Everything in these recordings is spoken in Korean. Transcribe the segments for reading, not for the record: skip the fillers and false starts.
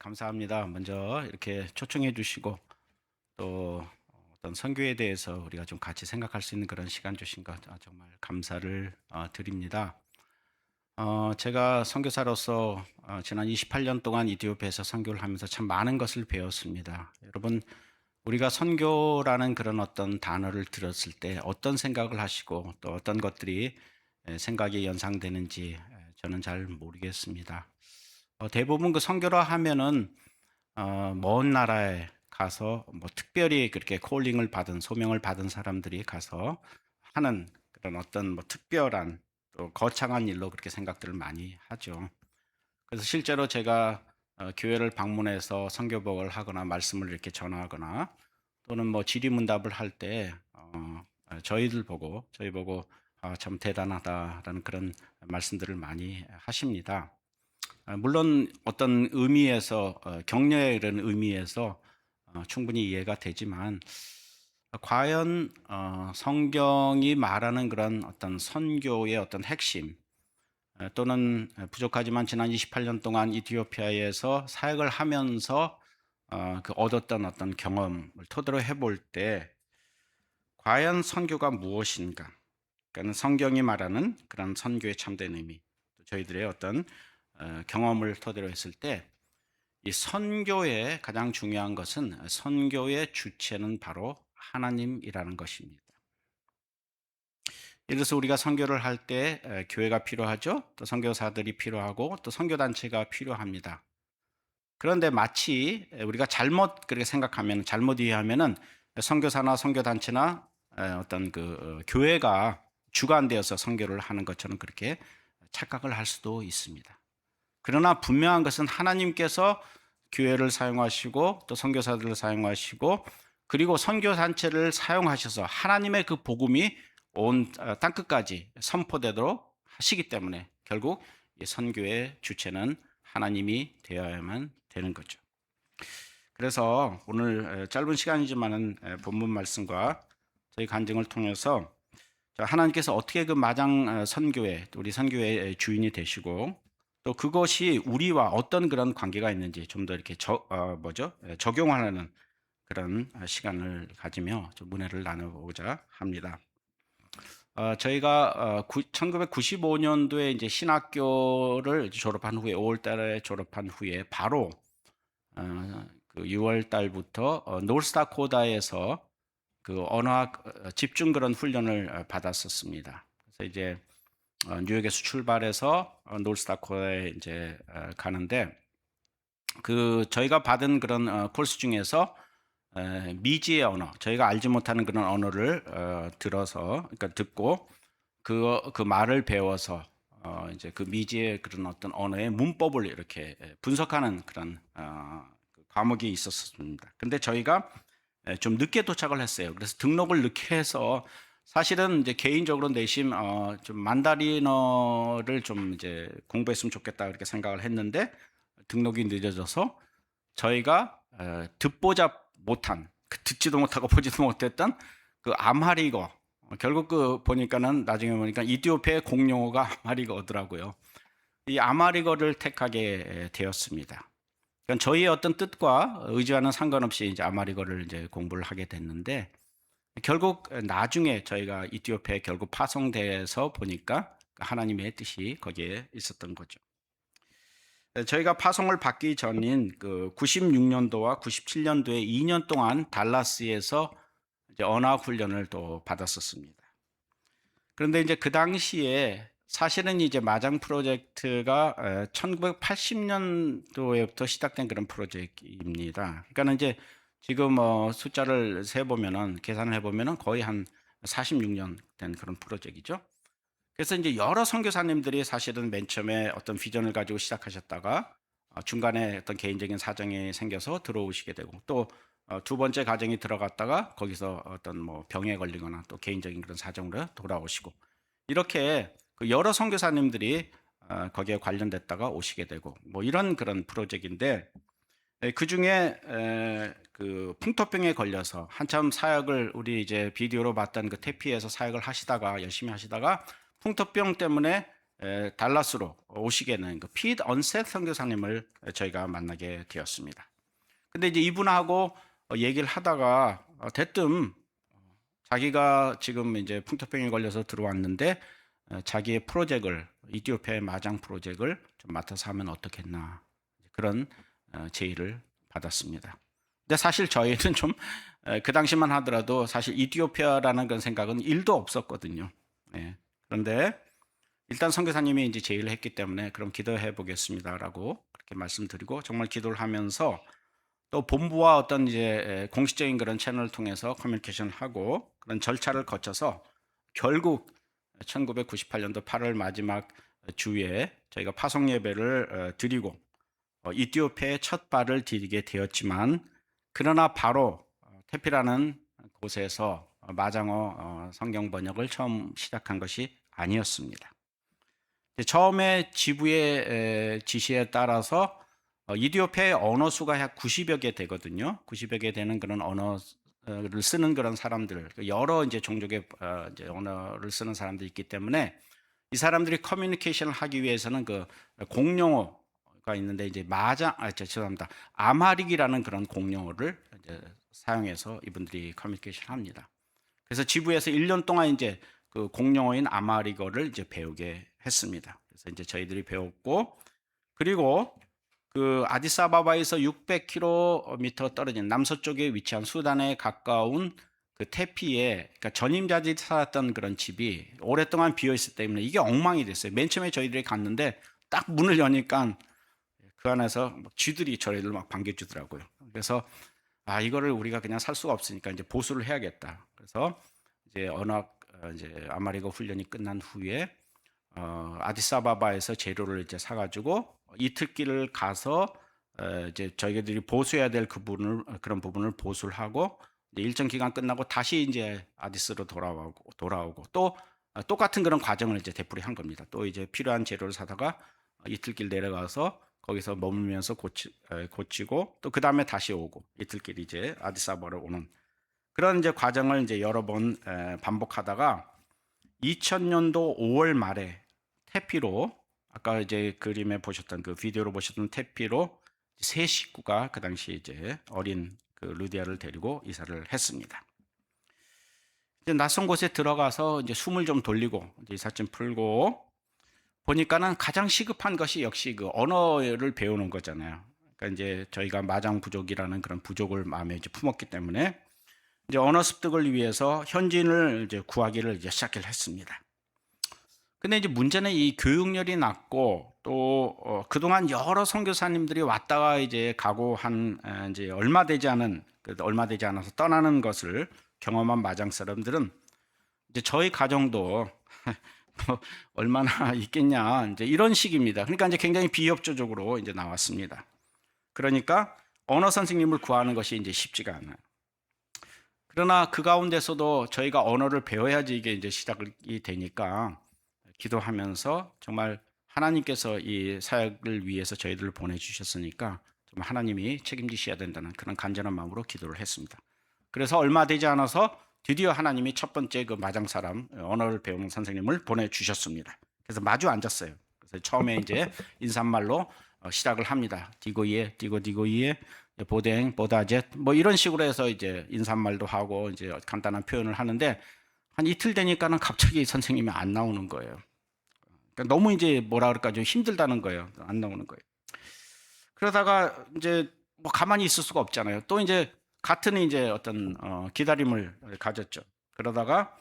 감사합니다. 먼저 이렇게 초청해 주시고 또 어떤 선교에 대해서 우리가 좀 같이 생각할 수 있는 그런 시간 주신 것 정말 감사를 드립니다. 제가 선교사로서 지난 28년 동안 이디오피아에서 선교를 하면서 참 많은 것을 배웠습니다. 여러분, 우리가 선교라는 그런 어떤 단어를 들었을 때 어떤 생각을 하시고 또 어떤 것들이 생각이 연상되는지 저는 잘 모르겠습니다. 대부분 그 선교라 하면은 먼 나라에 가서 뭐 특별히 그렇게 콜링을 받은 소명을 받은 사람들이 가서 하는 그런 어떤 뭐 특별한 또 거창한 일로 그렇게 생각들을 많이 하죠. 그래서 실제로 제가 교회를 방문해서 선교복을 하거나 말씀을 이렇게 전하거나 또는 뭐 질의문답을 할 때 저희 보고 참 대단하다라는 그런 말씀들을 많이 하십니다. 물론 어떤 의미에서 격려의 이런 의미에서 충분히 이해가 되지만 과연 성경이 말하는 그런 어떤 선교의 어떤 핵심 또는 부족하지만 지난 28년 동안 이티오피아에서 사역을 하면서 그 얻었던 어떤 경험을 토대로 해볼 때 과연 선교가 무엇인가? 그러니까 성경이 말하는 그런 선교의 참된 의미, 저희들의 어떤 경험을 토대로 했을 때 이 선교의 가장 중요한 것은 선교의 주체는 바로 하나님이라는 것입니다. 예를 들어서 우리가 선교를 할 때 교회가 필요하죠. 또 선교사들이 필요하고 또 선교단체가 필요합니다. 그런데 마치 우리가 잘못 그렇게 생각하면 잘못 이해하면은 선교사나 선교단체나 어떤 그 교회가 주관되어서 선교를 하는 것처럼 그렇게 착각을 할 수도 있습니다. 그러나 분명한 것은 하나님께서 교회를 사용하시고 또 선교사들을 사용하시고 그리고 선교단체를 사용하셔서 하나님의 그 복음이 온 땅끝까지 선포되도록 하시기 때문에 결국 이 선교의 주체는 하나님이 되어야만 되는 거죠. 그래서 오늘 짧은 시간이지만은 본문 말씀과 저희 간증을 통해서 하나님께서 어떻게 그 마장 선교회, 우리 선교회의 주인이 되시고 또 그것이 우리와 어떤 그런 관계가 있는지 좀 더 이렇게 적용하는 그런 시간을 가지며 좀 문해를 나누고자 합니다. 저희가 1995년도에 이제 신학교를 졸업한 후에 5월달에 졸업한 후에 바로 그 6월 달부터 노스다코다에서 그 언어학 집중 그런 훈련을 받았었습니다. 그래서 이제 뉴욕에서 출발해서 노스다코다에 이제 가는데 그 저희가 받은 그런 코र्스 중에서 미지의 언어, 저희가 알지 못하는 그런 언어를 들어서, 그러니까 듣고 그 말을 배워서 이제 그 미지의 그런 어떤 언어의 문법을 이렇게 분석하는 그런 그 과목이 있었습니다. 근데 저희가 좀 늦게 도착을 했어요. 그래서 등록을 늦게 해서 사실은 이제 개인적으로 내심 좀 만다리너를 좀 이제 공부했으면 좋겠다 그렇게 생각을 했는데 등록이 늦어져서 저희가 듣보잡 못한 듣지도 못하고 보지도 못했던 그 암하리거 결국 그 보니까는 나중에 보니까 이디오피아의 공용어가 암하리거더라고요. 이 암하리거를 택하게 되었습니다. 그러니까 저희의 어떤 뜻과 의지와는 상관없이 이제 아마리거를 이제 공부를 하게 됐는데 결국 나중에 저희가 이티오피아에 결국 파송돼서 보니까 하나님의 뜻이 거기에 있었던 거죠. 저희가 파송을 받기 전인 그 96년도와 97년도에 2년 동안 달라스에서 이제 언어학 훈련을 또 받았었습니다. 그런데 이제 그 당시에 사실은 이제 마장 프로젝트가 1980년도에부터 시작된 그런 프로젝트입니다. 그러니까 이제 지금 숫자를 세 보면은 계산을 해 보면은 거의 한 46년 된 그런 프로젝트이죠. 그래서 이제 여러 선교사님들이 사실은 맨 처음에 어떤 비전을 가지고 시작하셨다가 중간에 어떤 개인적인 사정이 생겨서 들어오시게 되고 또 두 번째 가정이 들어갔다가 거기서 어떤 뭐 병에 걸리거나 또 개인적인 그런 사정으로 돌아오시고 이렇게 그 여러 선교사님들이 거기에 관련됐다가 오시게 되고 뭐 이런 그런 프로젝트인데 그 중에 그 풍토병에 걸려서 한참 사역을 우리 이제 비디오로 봤던 그 태피에서 사역을 하시다가 열심히 하시다가 풍토병 때문에 달라스로 오시게 된 그 피트 언셋 선교사님을 저희가 만나게 되었습니다. 근데 이제 이분하고 얘기를 하다가 대뜸 자기가 지금 이제 풍토병에 걸려서 들어왔는데 자기의 프로젝트를 이티오피아의 마장 프로젝트를 좀 맡아서 하면 어떻겠나 그런 제의를 받았습니다. 근데 사실 저희는 좀 그 당시만 하더라도 사실 이티오피아라는 그런 생각은 1도 없었거든요. 네. 그런데 일단 선교사님이 이제 제의를 했기 때문에 그럼 기도해 보겠습니다라고 그렇게 말씀드리고 정말 기도를 하면서 또 본부와 어떤 이제 공식적인 그런 채널을 통해서 커뮤니케이션을 하고 그런 절차를 거쳐서 결국 1998년도 8월 마지막 주에 저희가 파송 예배를 드리고 이티오피아에 첫 발을 디디게 되었지만 그러나 바로 테피라는 곳에서 마장어 성경 번역을 처음 시작한 것이 아니었습니다. 처음에 지부의 지시에 따라서 이티오피아의 언어 수가 약 90여 개 되거든요. 90여 개 되는 그런 언어를 쓰는 그런 사람들, 여러 이제 종족의 이제 언어를 쓰는 사람들이 있기 때문에 이 사람들이 커뮤니케이션을 하기 위해서는 그 공용어가 있는데 이제 죄송합니다. 아마릭이라는 그런 공용어를 이제 사용해서 이분들이 커뮤니케이션 합니다. 그래서 지부에서 1년 동안 이제 그 공용어인 아마릭어를 이제 배우게 했습니다. 그래서 이제 저희들이 배웠고 그리고 그 아디스아바바에서 600km 떨어진 남서쪽에 위치한 수단에 가까운 그 테피에 그러니까 전임자들이 살았던 그런 집이 오랫동안 비어 있었기 때문에 이게 엉망이 됐어요. 맨 처음에 저희들이 갔는데 딱 문을 여니까 그 안에서 쥐들이 저희들 막 반겨주더라고요. 그래서 이거를 우리가 그냥 살 수가 없으니까 이제 보수를 해야겠다. 그래서 이제 언어 이제 아마리거 훈련이 끝난 후에 아디스아바바에서 재료를 이제 사가지고 이틀길을 가서 이제 저희들이 보수해야 될 그런 부분을 보수를 하고 일정 기간 끝나고 다시 이제 아디스로 돌아오고 또 똑같은 그런 과정을 이제 되풀이한 겁니다. 또 이제 필요한 재료를 사다가 이틀길 내려가서 거기서 머물면서 고치고 또 그 다음에 다시 오고 이틀길 이제 아디스아바로 오는 그런 이제 과정을 이제 여러 번 반복하다가 2000년도 5월 말에 테피로 아까 이제 그림에 보셨던 그 비디오로 보셨던 테피로 세 식구가 그 당시 이제 어린 그 루디아를 데리고 이사를 했습니다. 이제 낯선 곳에 들어가서 이제 숨을 좀 돌리고 이제 이사 좀 풀고 보니까는 가장 시급한 것이 역시 그 언어를 배우는 거잖아요. 그러니까 이제 저희가 마장 부족이라는 그런 부족을 마음에 이제 품었기 때문에 이제 언어 습득을 위해서 현지인을 이제 구하기를 이제 시작을 했습니다. 근데 이제 문제는 이 교육열이 낮고 또 그동안 여러 선교사님들이 왔다가 이제 가고 한 이제 얼마 되지 않아서 떠나는 것을 경험한 마장 사람들은 이제 저희 가정도 뭐 얼마나 있겠냐 이제 이런 식입니다. 그러니까 이제 굉장히 비협조적으로 이제 나왔습니다. 그러니까 언어 선생님을 구하는 것이 이제 쉽지가 않아요. 그러나 그 가운데서도 저희가 언어를 배워야지 이게 이제 시작이 되니까 기도하면서 정말 하나님께서 이 사역을 위해서 저희들을 보내주셨으니까 정말 하나님이 책임지셔야 된다는 그런 간절한 마음으로 기도를 했습니다. 그래서 얼마 되지 않아서 드디어 하나님이 첫 번째 그 마장 사람 언어를 배우는 선생님을 보내주셨습니다. 그래서 마주 앉았어요. 그래서 처음에 이제 인사말로 시작을 합니다. 디고이에, 디고디고이에, 보댕, 보다젯 뭐 이런 식으로 해서 이제 인사말도 하고 이제 간단한 표현을 하는데 한 이틀 되니까는 갑자기 선생님이 안 나오는 거예요. 그러니까 너무 이제 뭐라 그럴까 좀 힘들다는 거예요. 안 나오는 거예요. 그러다가 이제 뭐 가만히 있을 수가 없잖아요. 또 이제 같은 이제 어떤 기다림을 가졌죠. 그러다가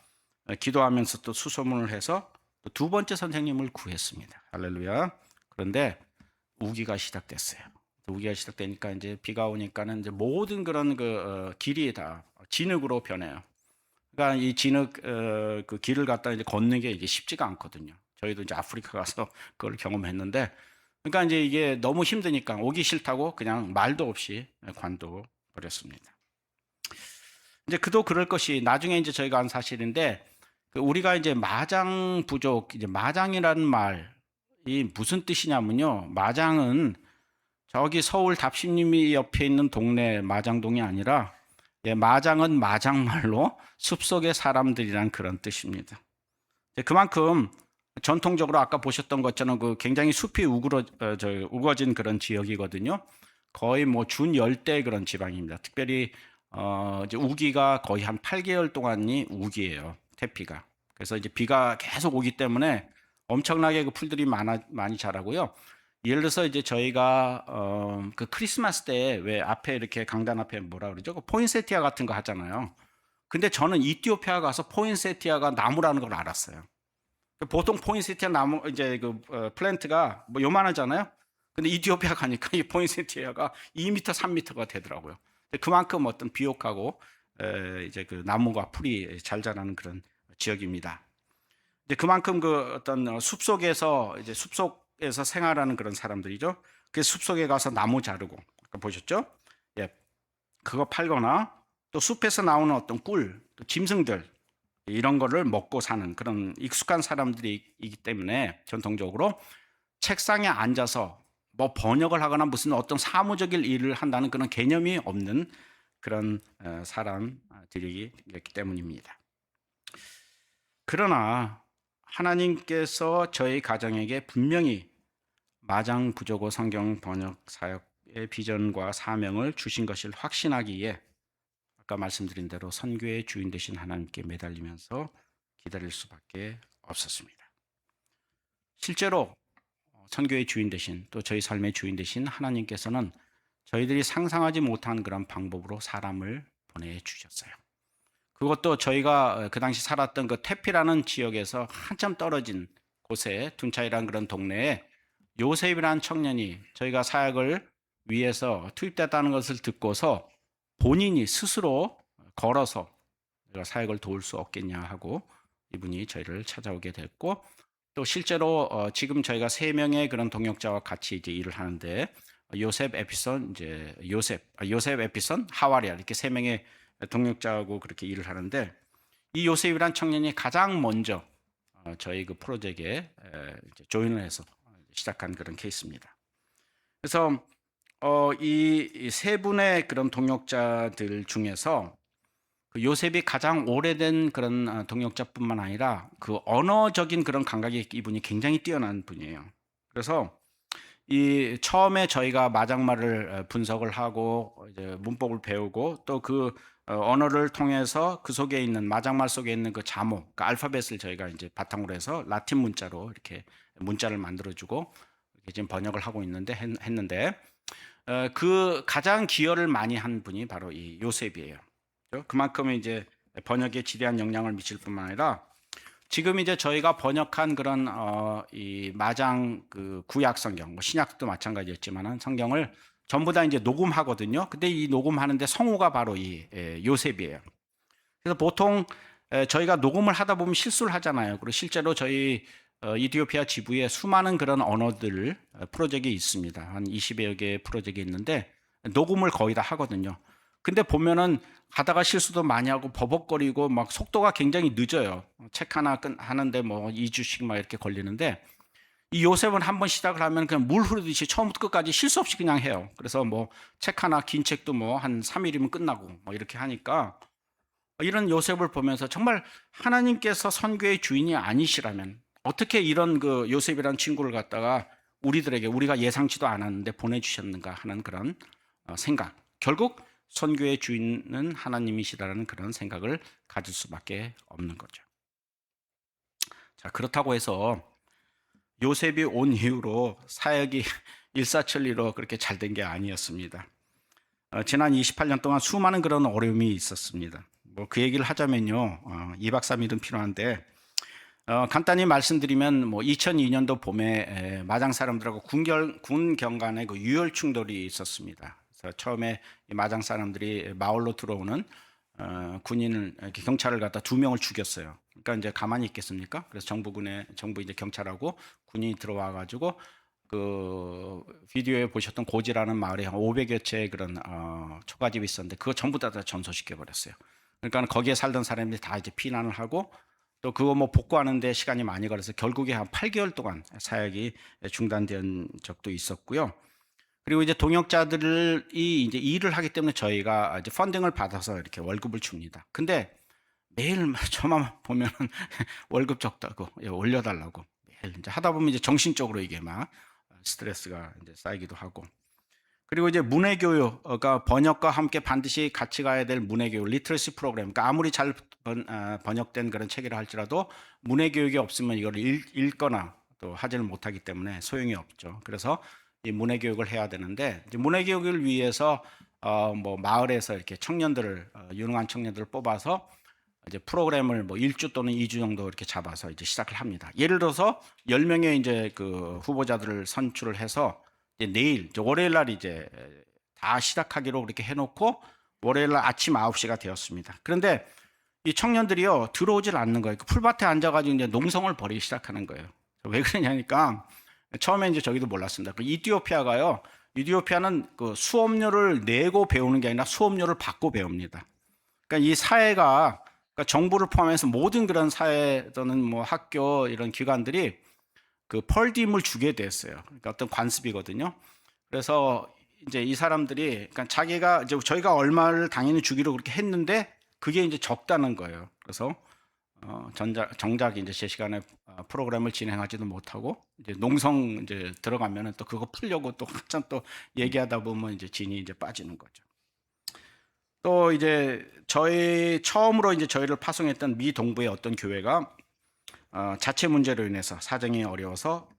기도하면서 또 수소문을 해서 두 번째 선생님을 구했습니다. 할렐루야. 그런데 우기가 시작됐어요. 우기가 시작되니까 이제 비가 오니까는 이제 모든 그런 그 길이 다 진흙으로 변해요. 그러니까 이 진흙 그 길을 갖다 이제 걷는 게 이게 쉽지가 않거든요. 저희도 이제 아프리카 가서 그걸 경험했는데, 그러니까 이제 이게 너무 힘드니까 오기 싫다고 그냥 말도 없이 관둬 버렸습니다. 이제 그도 그럴 것이 나중에 이제 저희가 한 사실인데, 우리가 이제 마장 부족, 이제 마장이라는 말이 무슨 뜻이냐면요. 마장은 저기 서울 답심리 옆에 있는 동네 마장동이 아니라 마장은 마장말로 숲속의 사람들이란 그런 뜻입니다. 그만큼 전통적으로 아까 보셨던 것처럼 그 굉장히 숲이 우거진 그런 지역이거든요. 거의 뭐 준열대 그런 지방입니다. 특별히 이제 우기가 거의 한 8개월 동안이 우기예요. 태피가. 그래서 이제 비가 계속 오기 때문에 엄청나게 그 풀들이 많이 자라고요. 예를 들어서 이제 저희가 그 크리스마스 때 왜 앞에 이렇게 강단 앞에 뭐라 그러죠? 그 포인세티아 같은 거 하잖아요. 근데 저는 이티오피아 가서 포인세티아가 나무라는 걸 알았어요. 보통 포인세티아 나무 이제 그 플랜트가 뭐 요만하잖아요. 근데 이티오피아 가니까 이 포인세티아가 2m, 3m가 되더라고요. 그만큼 어떤 비옥하고 이제 그 나무가 풀이 잘 자라는 그런 지역입니다. 이제 그만큼 그 어떤 숲속에서 이제 숲속에서 생활하는 그런 사람들이죠. 그 숲속에 가서 나무 자르고 아까 보셨죠? 예, 그거 팔거나 또 숲에서 나오는 어떤 꿀, 또 짐승들 이런 거를 먹고 사는 그런 익숙한 사람들이기 때문에 전통적으로 책상에 앉아서 뭐 번역을 하거나 무슨 어떤 사무적인 일을 한다는 그런 개념이 없는 그런 사람들이기 때문입니다. 그러나 하나님께서 저희 가정에게 분명히 마장 부조고 성경 번역 사역의 비전과 사명을 주신 것을 확신하기에 아까 말씀드린 대로 선교의 주인 되신 하나님께 매달리면서 기다릴 수밖에 없었습니다. 실제로 선교의 주인 되신 또 저희 삶의 주인 되신 하나님께서는 저희들이 상상하지 못한 그런 방법으로 사람을 보내주셨어요. 그것도 저희가 그 당시 살았던 그 태피라는 지역에서 한참 떨어진 곳에 둔차이라는 그런 동네에 요셉이라는 청년이 저희가 사역을 위해서 투입됐다는 것을 듣고서 본인이 스스로 걸어서 우리가 사역을 도울 수 없겠냐 하고 이분이 저희를 찾아오게 됐고 또 실제로 지금 저희가 3명의 그런 동역자와 같이 이제 일을 하는데 요셉 에피선 이제 요셉 에피선 하와리아 이렇게 3명의 동역자하고 그렇게 일을 하는데 이 요셉이란 청년이 가장 먼저 저희 그 프로젝트에 조인을 해서 시작한 그런 케이스입니다. 그래서 이 3분의 그런 동역자들 중에서 그 요셉이 가장 오래된 그런 동역자뿐만 아니라 그 언어적인 그런 감각이 이분이 굉장히 뛰어난 분이에요. 그래서 이 처음에 저희가 마장말을 분석을 하고 이제 문법을 배우고 또 그 언어를 통해서 그 속에 있는 마장말 속에 있는 그 자모, 그 알파벳을 저희가 이제 바탕으로 해서 라틴 문자로 이렇게 문자를 만들어주고 이렇게 지금 번역을 하고 했는데 그 가장 기여를 많이 한 분이 바로 이 요셉이에요. 그만큼 이제 번역에 지대한 영향을 미칠 뿐만 아니라 지금 이제 저희가 번역한 그런 이 마장 그 구약 성경, 뭐 신약도 마찬가지였지만은 성경을 전부 다 이제 녹음하거든요. 근데 이 녹음하는데 성우가 바로 이 요셉이에요. 그래서 보통 저희가 녹음을 하다 보면 실수를 하잖아요. 그리고 실제로 저희 이티오피아 지부에 수많은 그런 언어들 프로젝트가 있습니다. 한 20여 개의 프로젝트가 있는데 녹음을 거의 다 하거든요. 근데 보면은 하다가 실수도 많이 하고 버벅거리고 막 속도가 굉장히 늦어요. 책 하나 하는데 뭐 2주씩 막 이렇게 걸리는데 이 요셉은 한번 시작을 하면 그냥 물 흐르듯이 처음부터 끝까지 실수 없이 그냥 해요. 그래서 뭐 책 하나 긴 책도 뭐 한 3일이면 끝나고 뭐 이렇게 하니까 이런 요셉을 보면서 정말 하나님께서 선교의 주인이 아니시라면 어떻게 이런 그 요셉이라는 친구를 갖다가 우리들에게 우리가 예상치도 않았는데 보내주셨는가 하는 그런 생각. 결국 선교의 주인은 하나님이시라는 그런 생각을 가질 수밖에 없는 거죠. 자, 그렇다고 해서 요셉이 온 이후로 사역이 일사천리로 그렇게 잘 된 게 아니었습니다. 지난 28년 동안 수많은 그런 어려움이 있었습니다. 뭐 그 얘기를 하자면요, 2박 3일은 필요한데 간단히 말씀드리면 뭐 2002년도 봄에 마장 사람들하고 군 경간에 그 유혈 충돌이 있었습니다. 그래서 처음에 이 마장 사람들이 마을로 들어오는 군인을 경찰을 갖다 2명을 죽였어요. 그러니까 이제 가만히 있겠습니까? 그래서 정부 이제 경찰하고 군인이 들어와 가지고 그 비디오에 보셨던 고지라는 마을에 한 500여 채의 그런 초가집이 있었는데 그거 전부 다 전소시켜 버렸어요. 그러니까 거기에 살던 사람들이 다 이제 피난을 하고 또 그거 뭐 복구하는데 시간이 많이 걸려서 결국에 한 8개월 동안 사역이 중단된 적도 있었고요. 그리고 이제 동역자들이 이제 일을 하기 때문에 저희가 이제 펀딩을 받아서 이렇게 월급을 줍니다. 근데 매일 저만 보면은 월급 적다고 올려달라고 이제 하다 보면 이제 정신적으로 이게 막 스트레스가 이제 쌓이기도 하고. 그리고 이제 문해교육, 그러니까 번역과 함께 반드시 같이 가야 될 문해교육, 리터러시 프로그램. 그러니까 아무리 잘 번역된 그런 책이라 할지라도 문해교육이 없으면 이걸 읽거나 또 하지를 못하기 때문에 소용이 없죠. 그래서 이 문해교육을 해야 되는데, 이제 문해교육을 위해서 뭐 마을에서 이렇게 청년들을 유능한 청년들을 뽑아서 이제 프로그램을 뭐 1주 또는 2주 정도 이렇게 잡아서 이제 시작을 합니다. 예를 들어서 10명의 이제 그 후보자들을 선출을 해서 이제 내일, 월요일 날 이제 다 시작하기로 그렇게 해놓고 월요일 날 아침 9시가 되었습니다. 그런데 이 청년들이요, 들어오질 않는 거예요. 그 풀밭에 앉아가지고 이제 농성을 벌이기 시작하는 거예요. 왜 그러냐니까, 처음에 이제 저희도 몰랐습니다. 그 이티오피아가요, 이티오피아는 그 수업료를 내고 배우는 게 아니라 수업료를 받고 배웁니다. 그러니까 이 사회가, 그러니까 정부를 포함해서 모든 그런 사회 또는 뭐 학교 이런 기관들이 그 펄딤을 주게 됐어요. 그러니까 어떤 관습이거든요. 그래서 이제 이 사람들이, 그러니까 자기가 이제 저희가 얼마를 당연히 주기로 그렇게 했는데 그게 이제 적다는 거예요. 그래서 정작 이제 제 시간에 프로그램을 진행하지도 못하고 이제 농성 이제 들어가면은 또 그거 풀려고 또 한참 또 얘기하다 보면 이제 진이 이제 빠지는 거죠. 또 이제 저희 처음으로 이제 저희를 파송했던 미 동부의 어떤 교회가 자체 문제로 인해서 사정이 어려워서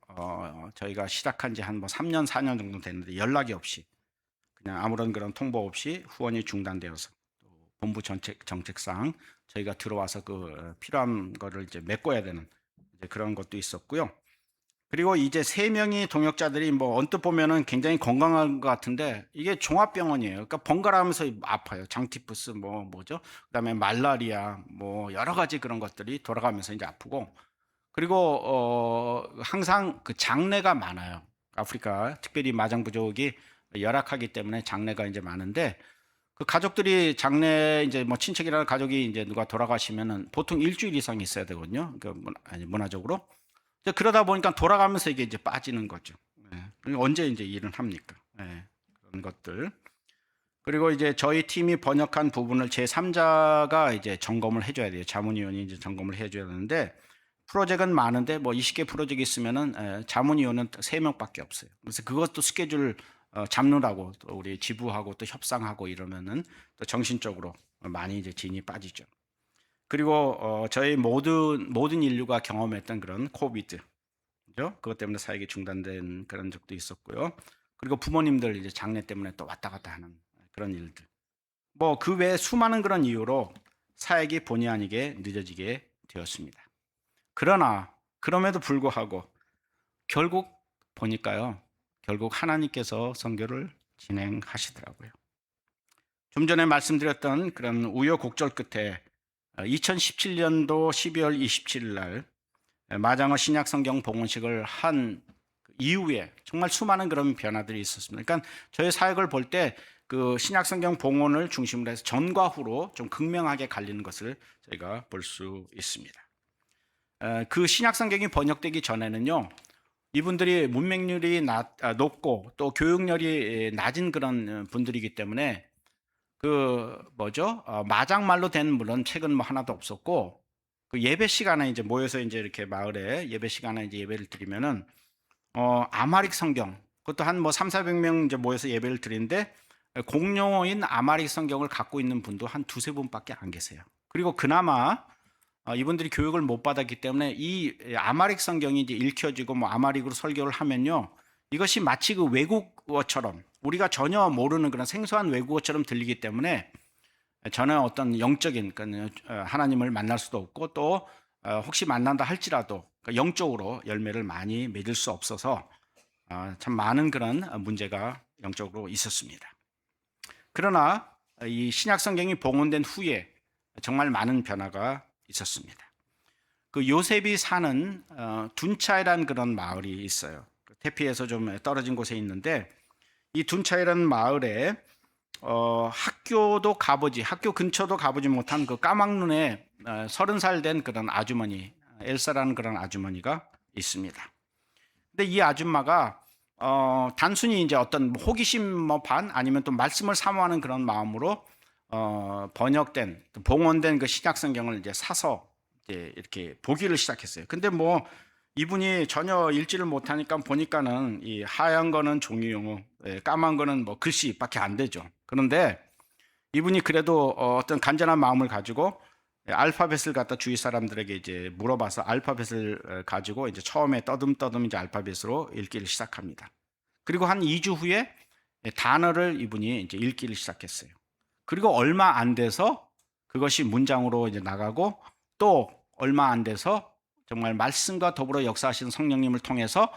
저희가 시작한 지 한 뭐 3년 4년 정도 됐는데 연락이 없이 그냥 아무런 그런 통보 없이 후원이 중단되어서 또 본부 정책상 저희가 들어와서 그 필요한 거를 이제 메꿔야 되는 이제 그런 것도 있었고요. 그리고 이제 3명이 동역자들이 뭐 언뜻 보면은 굉장히 건강한 것 같은데 이게 종합병원이에요. 그러니까 번갈아 가면서 아파요. 장티푸스 뭐죠? 그다음에 말라리아 뭐 여러 가지 그런 것들이 돌아가면서 이제 아프고, 그리고 항상 그 장례가 많아요. 아프리카 특별히 마장 부족이 열악하기 때문에 장례가 이제 많은데, 그 가족들이 장례 이제 뭐 친척이라는 가족이 이제 누가 돌아가시면은 보통 일주일 이상 있어야 되거든요. 그러니까 문화적으로. 그러다 보니까 돌아가면서 이게 이제 빠지는 거죠. 언제 이제 일을 합니까? 그런 것들. 그리고 이제 저희 팀이 번역한 부분을 제3자가 이제 점검을 해줘야 돼요. 자문위원이 이제 점검을 해줘야 되는데, 프로젝트는 많은데 뭐 20개 프로젝트 있으면은 자문위원은 3명밖에 없어요. 그래서 그것도 스케줄 잡느라고 또 우리 지부하고 또 협상하고 이러면은 또 정신적으로 많이 이제 진이 빠지죠. 그리고 저희 모든 인류가 경험했던 그런 코비드, 그죠? 그것 때문에 사역이 중단된 그런 적도 있었고요. 그리고 부모님들 이제 장례 때문에 또 왔다 갔다 하는 그런 일들. 뭐 그 외에 수많은 그런 이유로 사역이 본의 아니게 늦어지게 되었습니다. 그러나 그럼에도 불구하고 결국 보니까요, 결국 하나님께서 선교를 진행하시더라고요. 좀 전에 말씀드렸던 그런 우여곡절 끝에 2017년도 12월 27일 날 마장어 신약성경 봉헌식을 한 이후에 정말 수많은 그런 변화들이 있었습니다. 그러니까 저희 사역을 볼 때 그 신약성경 봉헌을 중심으로 해서 전과 후로 좀 극명하게 갈리는 것을 저희가 볼 수 있습니다. 그 신약성경이 번역되기 전에는요, 이분들이 문맹률이 높고 또 교육열이 낮은 그런 분들이기 때문에 그 뭐죠? 마장말로 된 물론 책은 뭐 하나도 없었고, 그 예배 시간에 이제 모여서 이제 이렇게 마을에 예배 시간에 이제 예배를 드리면은 아마릭 성경, 그것도 한 뭐 300~400명 이제 모여서 예배를 드리는데 공용어인 아마릭 성경을 갖고 있는 분도 한 2~3분밖에 안 계세요. 그리고 그나마 이분들이 교육을 못 받았기 때문에 이 아마릭 성경이 이제 읽혀지고 뭐 아마릭으로 설교를 하면요, 이것이 마치 그 외국어처럼 우리가 전혀 모르는 그런 생소한 외국어처럼 들리기 때문에 전혀 어떤 영적인 하나님을 만날 수도 없고 또 혹시 만난다 할지라도 영적으로 열매를 많이 맺을 수 없어서 참 많은 그런 문제가 영적으로 있었습니다. 그러나 이 신약 성경이 봉헌된 후에 정말 많은 변화가 있었습니다. 그 요셉이 사는 둔차이라는 그런 마을이 있어요. 태피에서 좀 떨어진 곳에 있는데, 이 둔차이라는 마을에 학교 근처도 가보지 못한 그 까막눈에 30살 된 그런 아주머니, 엘사라는 그런 아주머니가 있습니다. 근데 이 아줌마가 단순히 이제 어떤 호기심 뭐 반 아니면 또 말씀을 사모하는 그런 마음으로 번역된 봉헌된 그 신약 성경을 이제 사서 이제 이렇게 보기를 시작했어요. 근데 뭐 이분이 전혀 읽지를 못하니까 보니까는 이 하얀 거는 종이 영어, 까만 거는 뭐 글씨밖에 안 되죠. 그런데 이분이 그래도 어떤 간절한 마음을 가지고 알파벳을 갖다 주위 사람들에게 이제 물어봐서 알파벳을 가지고 이제 처음에 떠듬떠듬 이제 알파벳으로 읽기를 시작합니다. 그리고 한 2주 후에 단어를 이분이 이제 읽기를 시작했어요. 그리고 얼마 안 돼서 그것이 문장으로 이제 나가고, 또 얼마 안 돼서 정말 말씀과 더불어 역사하시는 성령님을 통해서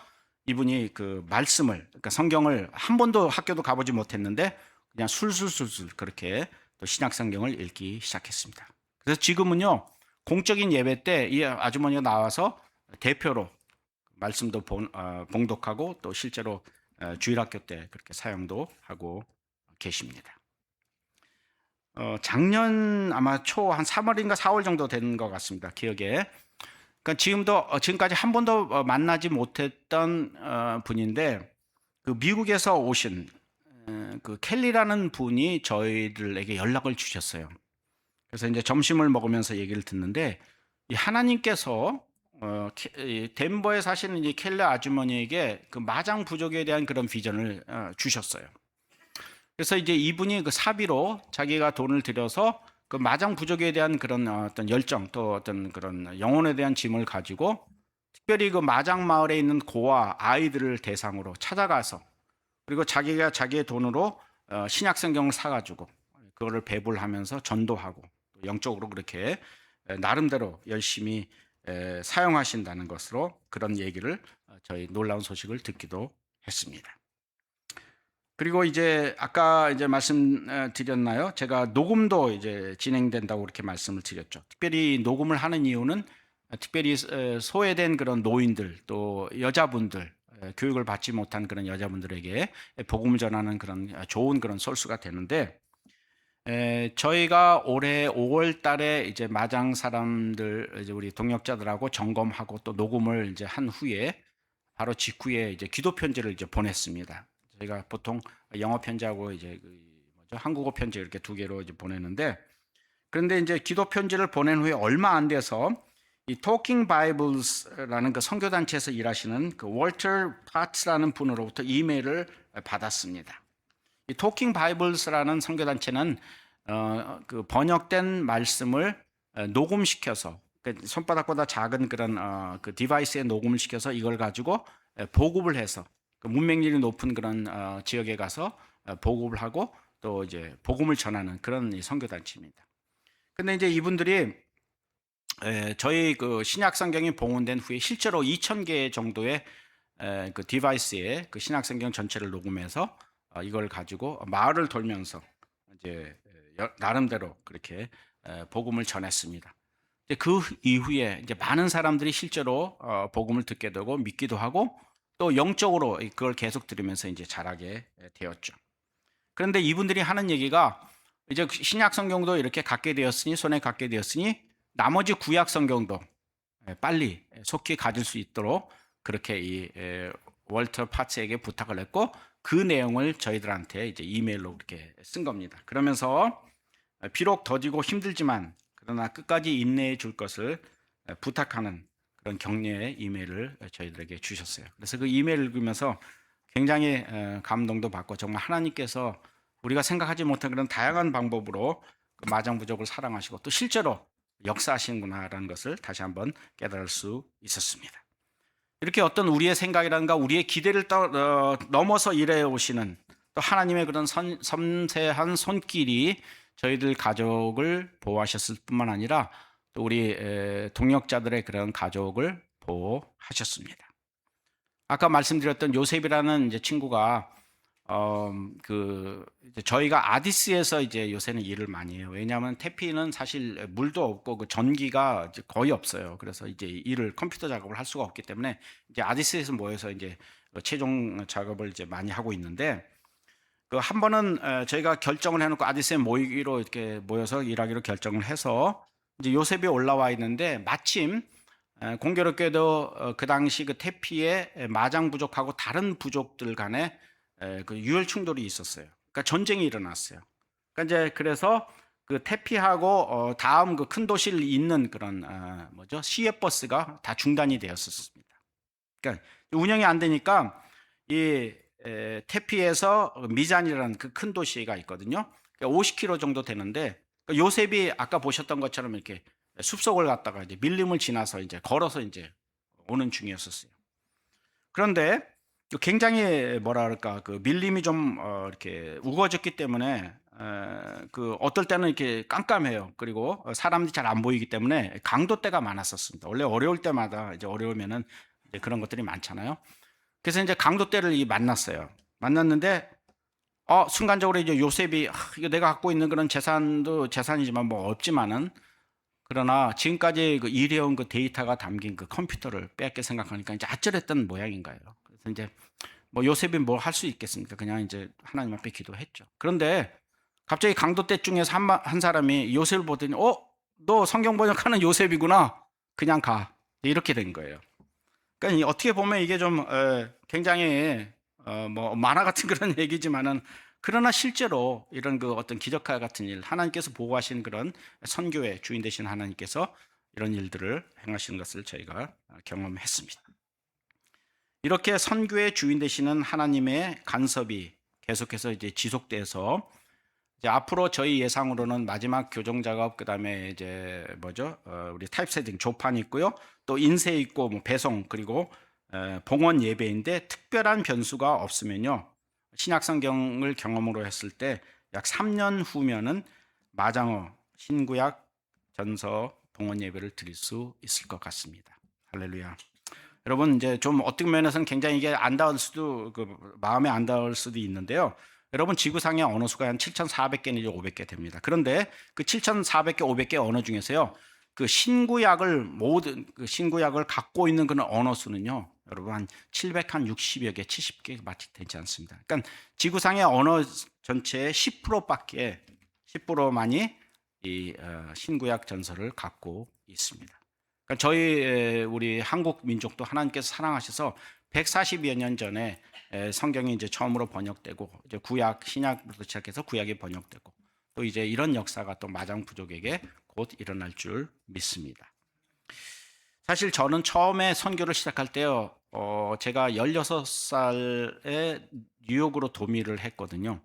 이분이 그 말씀을, 그러니까 성경을 한 번도 학교도 가보지 못했는데 그냥 술술술술 그렇게 또 신약 성경을 읽기 시작했습니다. 그래서 지금은요, 공적인 예배 때 이 아주머니가 나와서 대표로 말씀도 봉독하고 또 실제로 주일학교 때 그렇게 사용도 하고 계십니다. 작년 아마 초 한 3월인가 4월 정도 된 것 같습니다. 기억에. 그러니까 지금까지 한 번도 만나지 못했던 분인데, 그 미국에서 오신 그 켈리라는 분이 저희들에게 연락을 주셨어요. 그래서 이제 점심을 먹으면서 얘기를 듣는데, 이 하나님께서 덴버에 사시는 이 켈리 아주머니에게 그 마장 부족에 대한 그런 비전을 주셨어요. 그래서 이제 이분이 그 사비로 자기가 돈을 들여서 그 마장 부족에 대한 그런 어떤 열정, 또 어떤 그런 영혼에 대한 짐을 가지고 특별히 그 마장 마을에 있는 고아 아이들을 대상으로 찾아가서, 그리고 자기가 자기의 돈으로 신약 성경을 사가지고 그거를 배불하면서 전도하고 영적으로 그렇게 나름대로 열심히 사용하신다는 것으로 그런 얘기를, 저희 놀라운 소식을 듣기도 했습니다. 그리고 이제 아까 이제 말씀드렸나요? 제가 녹음도 이제 진행된다고 그렇게 말씀을 드렸죠. 특별히 녹음을 하는 이유는 특별히 소외된 그런 노인들, 또 여자분들, 교육을 받지 못한 그런 여자분들에게 복음을 전하는 그런 좋은 그런 솔수가 되는데, 저희가 올해 5월 달에 이제 마장 사람들, 이제 우리 동역자들하고 점검하고 또 녹음을 이제 한 후에 바로 직후에 이제 기도 편지를 이제 보냈습니다. 저희가 보통 영어 편지하고 이제 한국어 편지 이렇게 두 개로 이제 보내는데, 그런데 이제 기도 편지를 보낸 후에 얼마 안 돼서 이 Talking Bibles라는 그 선교 단체에서 일하시는 그 월터 파츠라는 분으로부터 이메일을 받았습니다. 이 Talking Bibles라는 선교 단체는 그 번역된 말씀을 녹음시켜서, 손바닥보다 작은 그런 그 디바이스에 녹음을 시켜서 이걸 가지고 보급을 해서 그 문맹률이 높은 그런 지역에 가서 보급을 하고 또 이제 복음을 전하는 그런 선교 단체입니다. 근데 이제 이분들이 저희 그 신약 성경이 봉헌된 후에 실제로 2,000개 정도의 그 디바이스에 그 신약 성경 전체를 녹음해서 이걸 가지고 마을을 돌면서 이제 나름대로 그렇게 복음을 전했습니다. 그 이후에 이제 많은 사람들이 실제로 복음을 듣게 되고 믿기도 하고 또 영적으로 그걸 계속 들으면서 이제 자라게 되었죠. 그런데 이분들이 하는 얘기가, 이제 신약 성경도 이렇게 갖게 되었으니, 손에 갖게 되었으니 나머지 구약 성경도 빨리 속히 가질 수 있도록 그렇게 이 월터 파츠에게 부탁을 했고, 그 내용을 저희들한테 이제 이메일로 이렇게 쓴 겁니다. 그러면서 비록 더디고 힘들지만 그러나 끝까지 인내해 줄 것을 부탁하는 그런 격려의 이메일을 저희들에게 주셨어요. 그래서 그 이메일을 읽으면서 굉장히 감동도 받고, 정말 하나님께서 우리가 생각하지 못한 그런 다양한 방법으로 그 마장 부족을 사랑하시고 또 실제로 역사하시는구나라는 것을 다시 한번 깨달을 수 있었습니다. 이렇게 어떤 우리의 생각이라든가 우리의 기대를 넘어서 일해 오시는 또 하나님의 그런 섬세한 손길이 저희들 가족을 보호하셨을 뿐만 아니라 또 우리 동역자들의 그런 가족을 보호하셨습니다. 아까 말씀드렸던 요셉이라는 이제 친구가 이제 저희가 아디스에서 이제 요새는 일을 많이 해요. 왜냐하면 태피는 사실 물도 없고 그 전기가 이제 거의 없어요. 그래서 이제 일을 컴퓨터 작업을 할 수가 없기 때문에 이제 아디스에서 모여서 이제 최종 작업을 이제 많이 하고 있는데, 그 한 번은 저희가 결정을 해놓고 아디스에 모이기로 이렇게 모여서 일하기로 결정을 해서 이제 요셉이 올라와 있는데, 마침 공교롭게도 그 당시 그 태피의 마장 부족하고 다른 부족들 간에 그 유혈 충돌이 있었어요. 그러니까 전쟁이 일어났어요. 그러니까 이제 그래서 그 태피하고 다음 그 큰 도시를 잇는 그런 시외 버스가 다 중단이 되었었습니다. 그러니까 운영이 안 되니까 이 테피에서 미잔이라는 그 큰 도시가 있거든요. 50km 정도 되는데 요셉이 아까 보셨던 것처럼 이렇게 숲속을 갔다가 이제 밀림을 지나서 이제 걸어서 이제 오는 중이었었어요. 그런데 굉장히 뭐라 그럴까 그 밀림이 좀 이렇게 우거졌기 때문에 그 어떨 때는 이렇게 깜깜해요. 그리고 사람들이 잘 안 보이기 때문에 강도대가 많았었습니다. 원래 어려울 때마다 이제 어려우면은 이제 그런 것들이 많잖아요. 그래서 이제 강도대를 만났어요. 만났는데 순간적으로 이제 요셉이 이거 내가 갖고 있는 그런 재산도 재산이지만 뭐 없지만은 그러나 지금까지 그 일해온 그 데이터가 담긴 그 컴퓨터를 빼앗게 생각하니까 이제 아찔했던 모양인 거예요. 그래서 이제 뭐 요셉이 뭘 할 수 있겠습니까? 그냥 이제 하나님 앞에 기도했죠. 그런데 갑자기 강도떼 중에서 한 사람이 요셉을 보더니 너 성경 번역하는 요셉이구나. 그냥 가. 이렇게 된 거예요. 그러니까 어떻게 보면 이게 좀 굉장히 뭐 만화 같은 그런 얘기지만은 그러나 실제로 이런 그 어떤 기적과 같은 일, 하나님께서 보호하신 그런 선교의 주인 되신 하나님께서 이런 일들을 행하시는 것을 저희가 경험했습니다. 이렇게 선교의 주인 되시는 하나님의 간섭이 계속해서 이제 지속돼서 이제 앞으로 저희 예상으로는 마지막 교정 작업 그다음에 이제 뭐죠? 우리 타입세팅 조판 있고요. 또 인쇄 있고 뭐 배송 그리고 봉헌 예배인데 특별한 변수가 없으면요. 신약 성경을 경험으로 했을 때 약 3년 후면은 마장어 신구약 전서 봉헌 예배를 드릴 수 있을 것 같습니다. 할렐루야. 여러분 이제 좀 어떤 면에서는 굉장히 이게 안 닿을 수도 마음에 안 닿을 수도 있는데요. 여러분 지구상의 언어 수가 한 7,400개 내지 500개 됩니다. 그런데 그 7,400개, 500개 언어 중에서요. 그 신구약을 모든 그 신구약을 갖고 있는 그런 언어 수는요. 여러분 한 760여 개, 70개 마치 되지 않습니다. 그러니까 지구상의 언어 전체의 10%밖에 10%만이 이 신구약 전서를 갖고 있습니다. 그러니까 저희 우리 한국 민족도 하나님께서 사랑하셔서 140여 년 전에 성경이 이제 처음으로 번역되고 이제 구약 신약부터 시작해서 구약이 번역되고 또 이제 이런 역사가 또 마장 부족에게 곧 일어날 줄 믿습니다. 사실 저는 처음에 선교를 시작할 때요, 제가 16살에 뉴욕으로 도미를 했거든요.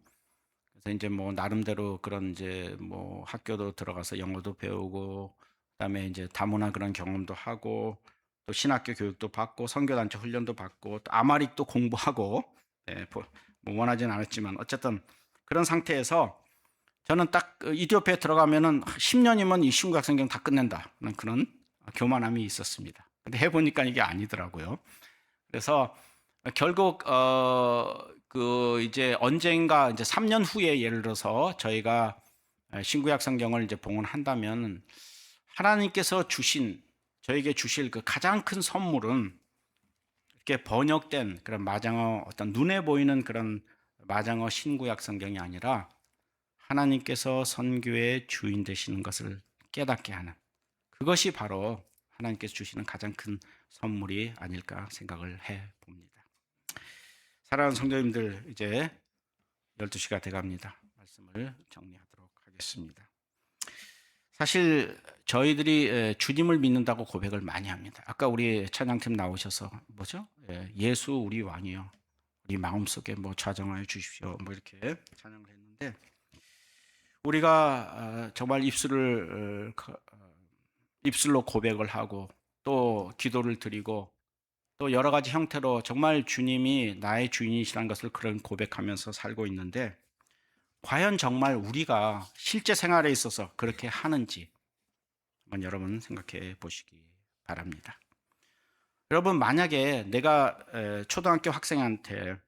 그래서 이제 뭐 나름대로 그런 이제 뭐 학교도 들어가서 영어도 배우고 그다음에 이제 다문화 그런 경험도 하고 또 신학교 교육도 받고 선교단체 훈련도 받고 또 아마릭도 공부하고 뭐 원하지는 않았지만 어쨌든 그런 상태에서 저는 딱 이디오피아에 들어가면은 10년이면 이 신구약 성경 다 끝낸다는 그런 교만함이 있었습니다. 근데 해보니까 이게 아니더라고요. 그래서 결국 그 이제 언젠가 이제 3년 후에 예를 들어서 저희가 신구약 성경을 이제 봉헌한다면 하나님께서 주신 저에게 주실 그 가장 큰 선물은 이렇게 번역된 그런 마장어 어떤 눈에 보이는 그런 마장어 신구약 성경이 아니라 하나님께서 선교의 주인 되시는 것을 깨닫게 하는 그것이 바로 하나님께서 주시는 가장 큰 선물이 아닐까 생각을 해 봅니다. 사랑하는 성도님들 이제 12시가 돼 갑니다. 말씀을 정리하도록 하겠습니다. 사실 저희들이 주님을 믿는다고 고백을 많이 합니다. 아까 우리 찬양팀 나오셔서 뭐죠? 예수 우리 왕이요. 우리 마음속에 뭐 좌정하여 주십시오. 뭐 이렇게 찬양을 했는데 우리가 정말 입술로 고백을 하고 또 기도를 드리고 또 여러 가지 형태로 정말 주님이 나의 주인이시라는 것을 그런 고백하면서 살고 있는데 과연 정말 우리가 실제 생활에 있어서 그렇게 하는지 한번 여러분 생각해 보시기 바랍니다. 여러분 만약에 내가 초등학교 학생한테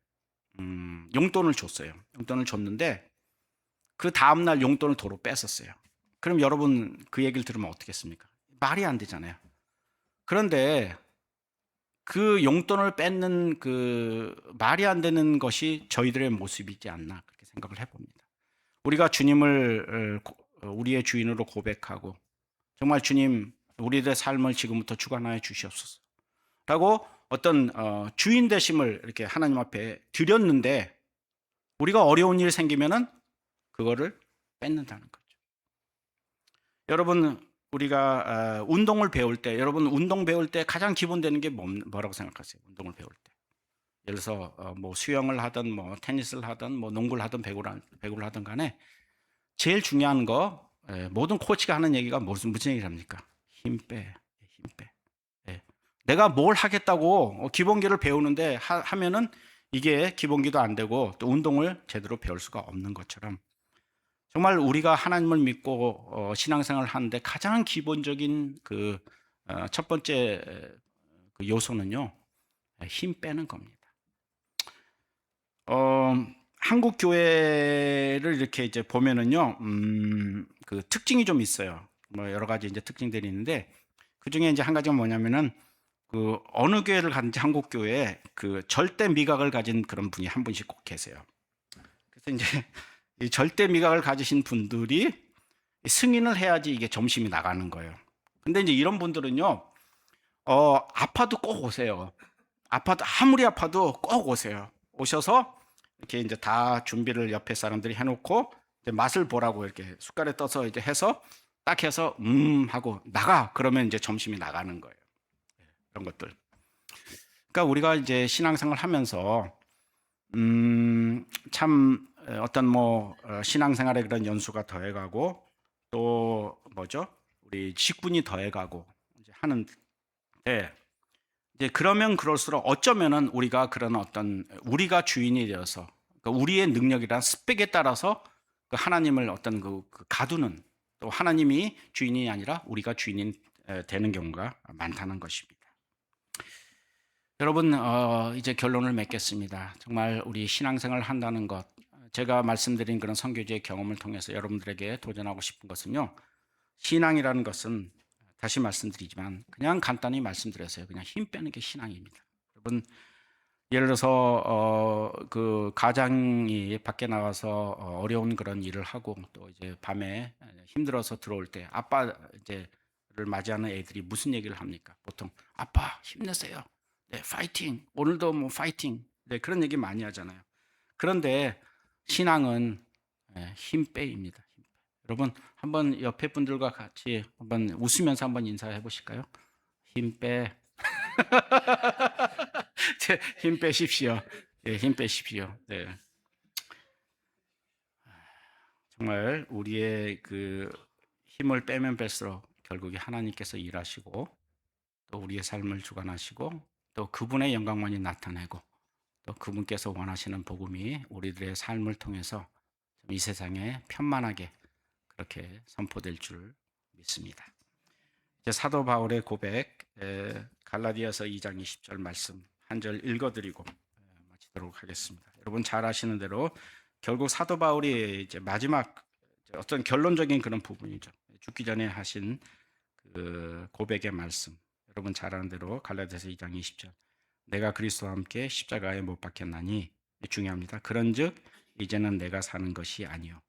용돈을 줬어요. 용돈을 줬는데 그 다음날 용돈을 도로 뺏었어요. 그럼 여러분 그 얘기를 들으면 어떻겠습니까? 말이 안 되잖아요. 그런데 그 용돈을 뺏는 그 말이 안 되는 것이 저희들의 모습이지 않나 그렇게 생각을 해봅니다. 우리가 주님을 우리의 주인으로 고백하고 정말 주님 우리들의 삶을 지금부터 주관하여 주시옵소서 라고 어떤 주인 되심을 이렇게 하나님 앞에 드렸는데 우리가 어려운 일이 생기면은 그거를 뺏는다는 거죠. 여러분 우리가 운동을 배울 때 여러분 운동 배울 때 가장 기본 되는 게 뭐라고 생각하세요? 운동을 배울 때. 예를 들어서 뭐 수영을 하든 뭐 테니스를 하든 뭐 농구를 하든 배구를 하든 간에 제일 중요한 거 모든 코치가 하는 얘기가 무슨 얘기를 합니까? 힘 빼. 힘 빼. 예. 내가 뭘 하겠다고 기본기를 배우는데 하면은 이게 기본기도 안 되고 또 운동을 제대로 배울 수가 없는 것처럼 정말 우리가 하나님을 믿고 신앙생활을 하는데 가장 기본적인 그 첫 번째 그 요소는요, 힘 빼는 겁니다. 한국 교회를 이렇게 이제 보면은요, 그 특징이 좀 있어요. 뭐 여러 가지 이제 특징들이 있는데 그 중에 이제 한 가지가 뭐냐면은 그 어느 교회를 가든지 한국 교회에 그 절대 미각을 가진 그런 분이 한 분씩 꼭 계세요. 그래서 이제 이 절대 미각을 가지신 분들이 승인을 해야지 이게 점심이 나가는 거예요. 근데 이제 이런 분들은요, 아파도 꼭 오세요. 아무리 아파도 꼭 오세요. 오셔서 이렇게 이제 다 준비를 옆에 사람들이 해놓고 이제 맛을 보라고 이렇게 숟갈에 떠서 이제 해서 딱 해서 하고 나가 그러면 이제 점심이 나가는 거예요. 이런 것들. 그러니까 우리가 이제 신앙생활 하면서 참 어떤 뭐 신앙생활의 그런 연수가 더해가고 또 뭐죠? 우리 직분이 더해가고 이제 하는데 이제 그러면 그럴수록 어쩌면은 우리가 그런 어떤 우리가 주인이 되어서 그러니까 우리의 능력이란 스펙에 따라서 그 하나님을 어떤 그 가두는 또 하나님이 주인이 아니라 우리가 주인이 되는 경우가 많다는 것입니다. 여러분 이제 결론을 맺겠습니다. 정말 우리 신앙생활을 한다는 것 제가 말씀드린 그런 선교지의 경험을 통해서 여러분들에게 도전하고 싶은 것은요. 신앙이라는 것은 다시 말씀드리지만 그냥 간단히 말씀드렸어요. 그냥 힘 빼는 게 신앙입니다. 여러분 예를 들어서 그 가장이 밖에 나가서 어려운 그런 일을 하고 또 이제 밤에 힘들어서 들어올 때 아빠 이제를 맞이하는 애들이 무슨 얘기를 합니까? 보통 아빠 힘내세요. 네, 파이팅. 오늘도 뭐 파이팅. 네, 그런 얘기 많이 하잖아요. 그런데 신앙은 힘 빼입니다. 힘 빼. 여러분 한번 옆에 분들과 같이 한번 웃으면서 한번 인사해 보실까요? 힘 빼. 힘 빼십시오. 네, 힘 빼십시오. 네. 정말 우리의 그 힘을 빼면 뺄수록 결국에 하나님께서 일하시고 또 우리의 삶을 주관하시고 또 그분의 영광만이 나타내고 또 그분께서 원하시는 복음이 우리들의 삶을 통해서 이 세상에 편만하게 그렇게 선포될 줄 믿습니다. 이제 사도 바울의 고백 갈라디아서 2장 20절 말씀 한 절 읽어드리고 마치도록 하겠습니다. 여러분 잘 아시는 대로 결국 사도 바울이 이제 마지막 어떤 결론적인 그런 부분이죠. 죽기 전에 하신 그 고백의 말씀 여러분 잘 아는 대로 갈라디아서 2장 20절 내가 그리스도와 함께 십자가에 못 박혔나니 중요합니다. 그런즉 이제는 내가 사는 것이 아니요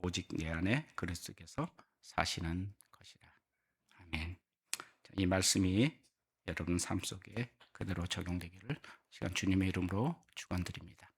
오직 내 안에 그리스도께서 사시는 것이라. 아멘. 이 말씀이 여러분 삶 속에 그대로 적용되기를 시간 주님의 이름으로 축원드립니다.